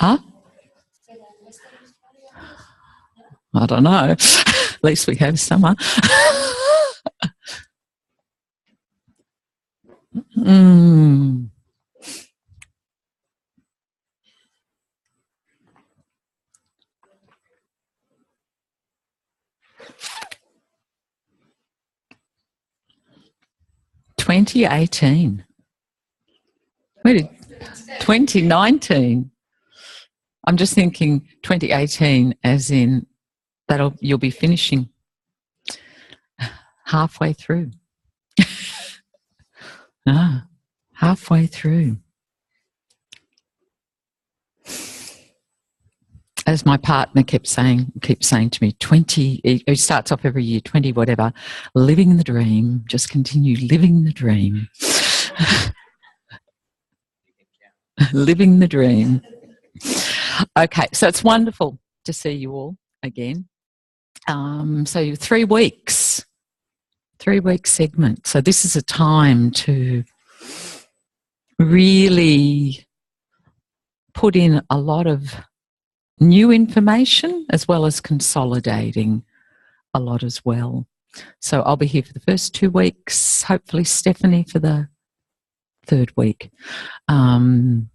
Huh? I don't know. At least we have summer. 2018. Where did 2019? I'm just thinking 2018 as in you'll be finishing halfway through. Halfway through. As my partner keeps saying to me, 20, he starts off every year, 20 whatever, living the dream, just continue living the dream. Living the dream. Okay, so it's wonderful to see you all again. So 3 weeks, 3-week segment. So this is a time to really put in a lot of new information as well as consolidating a lot as well. So I'll be here for the first 2 weeks, hopefully Stephanie for the 3rd week.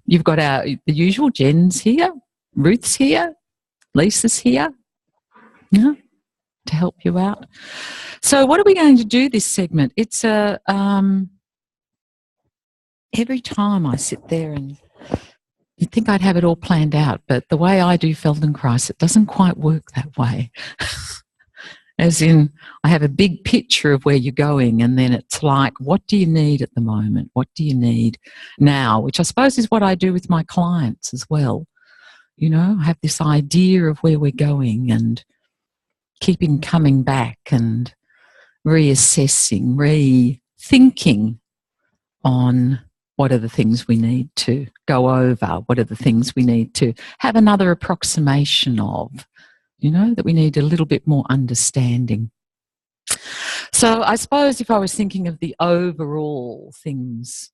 You've got the usual Jen's here, Ruth's here, Lisa's here, yeah, to help you out. So what are we going to do this segment? It's every time I sit there and you'd think I'd have it all planned out, but the way I do Feldenkrais, it doesn't quite work that way. As in, I have a big picture of where you're going, and then it's like, what do you need at the moment? What do you need now? Which I suppose is what I do with my clients as well. You know, I have this idea of where we're going and keeping coming back and reassessing, rethinking on what are the things we need to go over, what are the things we need to have another approximation of, you know, that we need a little bit more understanding. So I suppose if I was thinking of the overall things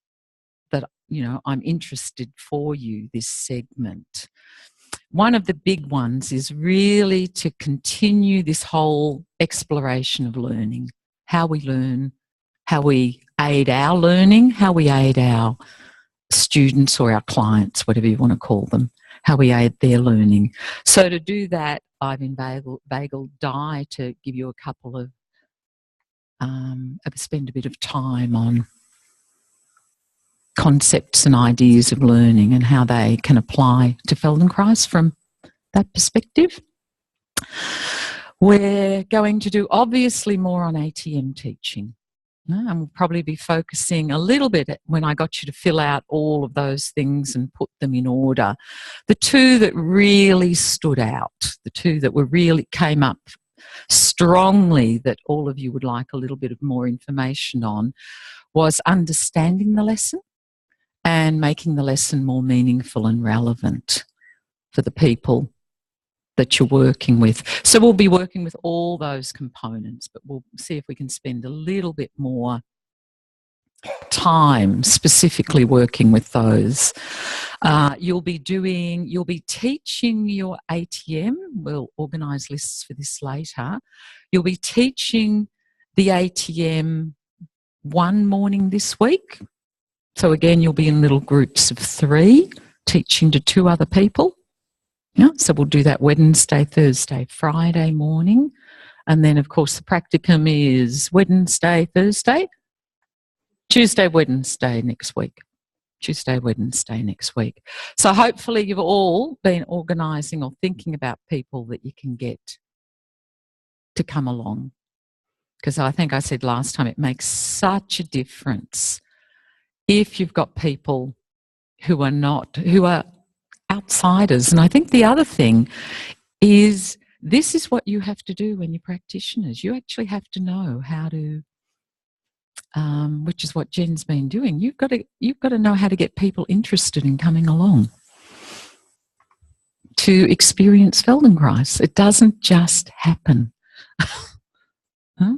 that, you know, I'm interested for you this segment, one of the big ones is really to continue this whole exploration of learning, how we learn, how we aid our learning, how we aid our students or our clients, whatever you want to call them, how we aid their learning. So to do that, I've inveigled Di to give you a couple of, spend a bit of time on concepts and ideas of learning and how they can apply to Feldenkrais from that perspective. We're going to do obviously more on ATM teaching. And we'll probably be focusing a little bit when I got you to fill out all of those things and put them in order. The 2 that really stood out, the 2 that were really came up strongly that all of you would like a little bit of more information on was understanding the lesson and making the lesson more meaningful and relevant for the people that you're working with. So we'll be working with all those components, but we'll see if we can spend a little bit more time specifically working with those. You'll be teaching your ATM. We'll organise lists for this later. You'll be teaching the ATM one morning this week. So again, you'll be in little groups of 3, teaching to 2 other people. Yeah, so we'll do that Wednesday, Thursday, Friday morning. And then, of course, the practicum is Wednesday, Thursday, Tuesday, Wednesday next week. Tuesday, Wednesday next week. So hopefully you've all been organising or thinking about people that you can get to come along. Because I think I said last time, it makes such a difference if you've got people who are outsiders. And I think the other thing is this is what you have to do when you're practitioners. You actually have to know how to, which is what Jen's been doing. You've got to know how to get people interested in coming along to experience Feldenkrais. It doesn't just happen. Huh?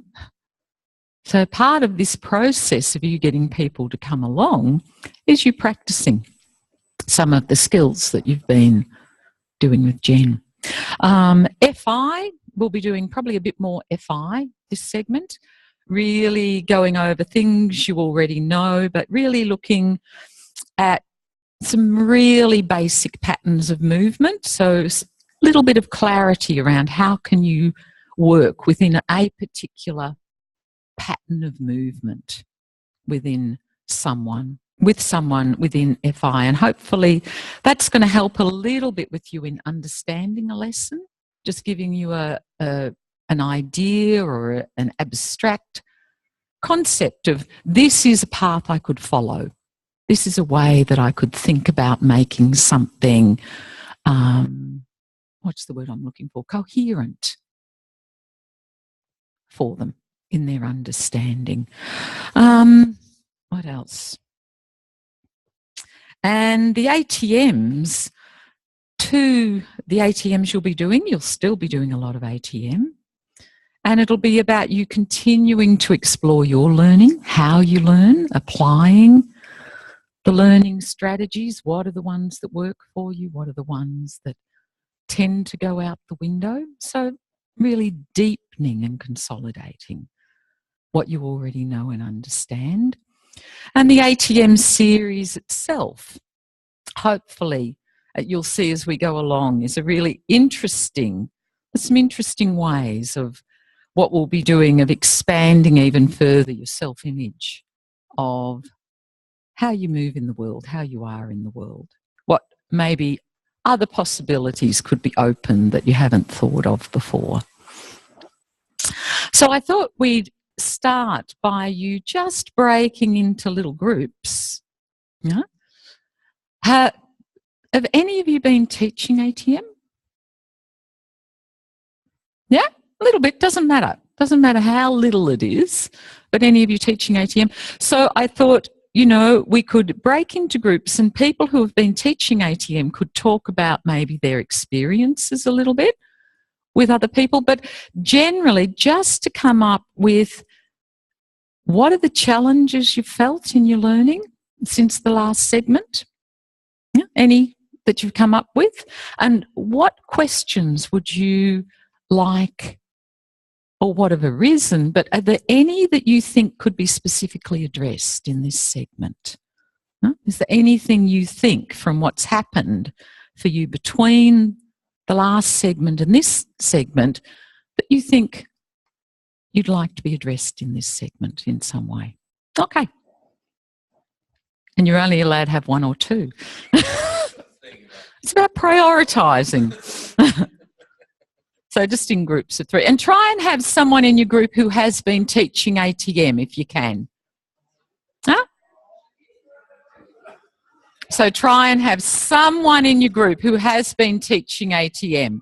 So part of this process of you getting people to come along is you practicing some of the skills that you've been doing with Jen. FI, we'll be doing probably a bit more FI this segment, really going over things you already know, but really looking at some really basic patterns of movement. So a little bit of clarity around how can you work within a particular pattern of movement within someone, with someone within FI. And hopefully that's going to help a little bit with you in understanding a lesson, just giving you an idea or an abstract concept of this is a path I could follow. This is a way that I could think about making something, what's the word I'm looking for? Coherent for them in their understanding. What else? And the ATMs, the ATMs you'll still be doing a lot of ATM. And it'll be about you continuing to explore your learning, how you learn, applying the learning strategies. What are the ones that work for you? What are the ones that tend to go out the window? So really deepening and consolidating what you already know and understand. And the ATM series itself, hopefully, you'll see as we go along, is a really interesting, some interesting ways of what we'll be doing of expanding even further your self-image of how you move in the world, how you are in the world, what maybe other possibilities could be open that you haven't thought of before. So I thought we'd start by you just breaking into little groups. Yeah? Have any of you been teaching ATM? Yeah? A little bit, doesn't matter. Doesn't matter how little it is, but any of you teaching ATM. So I thought, you know, we could break into groups and people who have been teaching ATM could talk about maybe their experiences a little bit with other people, but generally just to come up with what are the challenges you've felt in your learning since the last segment? Yeah, any that you've come up with? And what questions would you like, or what have arisen, but are there any that you think could be specifically addressed in this segment? No? Is there anything you think from what's happened for you between the last segment and this segment that you think you'd like to be addressed in this segment in some way? Okay. And you're only allowed to have one or two. It's about prioritising. So just in groups of 3. And try and have someone in your group who has been teaching ATM if you can. Huh? So try and have someone in your group who has been teaching ATM.